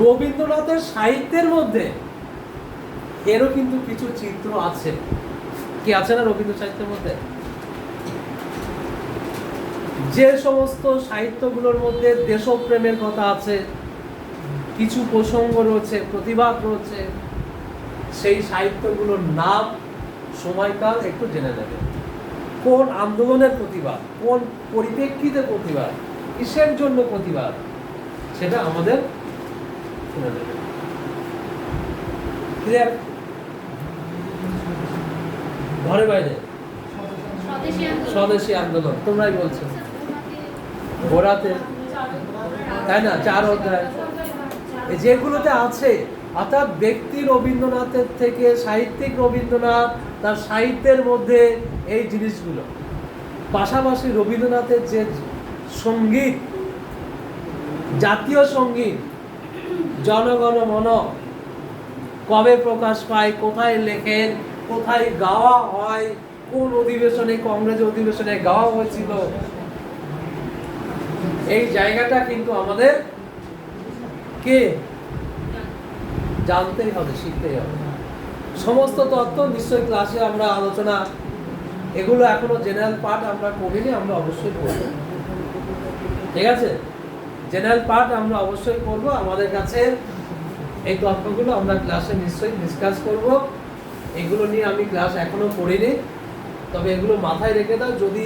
রবীন্দ্রনাথের সাহিত্যের মধ্যে এরও কিন্তু কিছু চিত্র আছে। কি আছে না রবীন্দ্র সাহিত্যের মধ্যে? যে সমস্ত সাহিত্যগুলোর মধ্যে দেশপ্রেমের কথা আছে, কিছু প্রসঙ্গ রয়েছে, প্রতিবাদ রয়েছে, সেই সাহিত্যগুলোর নাম, সময়কাল একটু জেনে নেবে। কোন আন্দোলনের প্রতিবাদ, কোন পরিপ্রেক্ষিতে প্রতিবাদ, কিসের জন্য প্রতিবাদ, সেটা আমাদের শুনে নেবে। ক্লিয়ার? ঘরে বাইরে স্বদেশী আন্দোলন তোমরাই বলছো, গোড়াতে, তাই না? 4 অধ্যায় যেগুলোতে আছে। অর্থাৎ ব্যক্তি রবীন্দ্রনাথের থেকে সাহিত্যিক রবীন্দ্রনাথ, তার সাহিত্যের মধ্যে এই জিনিসগুলো, পাশাপাশি রবীন্দ্রনাথের যে সঙ্গীত, জাতীয় সঙ্গীত জনগণ মন কবে প্রকাশ পায়, কোথায় লেখেন, কোথায় গাওয়া হয়, কোন অধিবেশনে, কংগ্রেস অধিবেশনে গাওয়া হয়েছিল, এই জায়গাটা কিন্তু আমাদের কে জানতেই হবে, শিখতেই হবে। সমস্ত তথ্য নিশ্চয়ই ক্লাসে আমরা আলোচনা, এগুলো এখনো জেনারেল পার্ট আমরা করিনি, আমরা অবশ্যই করব। ঠিক আছে, জেনারেল পার্ট আমরা অবশ্যই করব। আমাদের কাছে এই তথ্যগুলো আমরা ক্লাসে নিশ্চয়ই ডিসকাস করব। এগুলো নিয়ে আমি ক্লাস এখনো করিনি, তবে এগুলো মাথায় রেখে দাও। যদি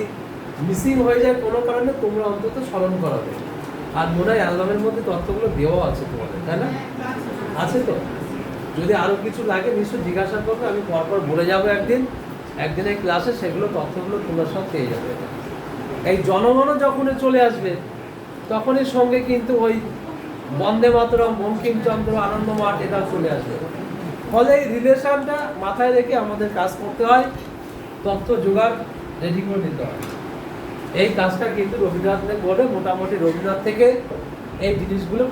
মিসিং হয়ে যায় কোনো কারণে, তোমরা অন্তত স্মরণ করাবে। আর মনে হয় অ্যালবামের মধ্যে তথ্যগুলো দেওয়া আছে তোমাদের, তাই না? আছে তো? যদি আরো কিছু লাগে নিশ্চয়ই জিজ্ঞাসা করবে, আমি পরপর বলে যাবো একদিনের ক্লাসে, সেগুলো তথ্যগুলো তোমরা সব পেয়ে যাবে। এই জনগণ যখনই চলে আসবে, তখনই সঙ্গে কিন্তু ওই বন্দে মাতরম, বঙ্কিমচন্দ্র, আনন্দ মাঠ, এটা চলে আসবে। ফলে এই রিলেশনটা মাথায় রেখে আমাদের কাজ করতে হয়, তথ্য জোগাড় রেডি করে নিতে হয়। এই কাজটা কিন্তু রবীন্দ্রনাথ বলে, মোটামুটি রবীন্দ্রনাথ থেকে এই জিনিসগুলো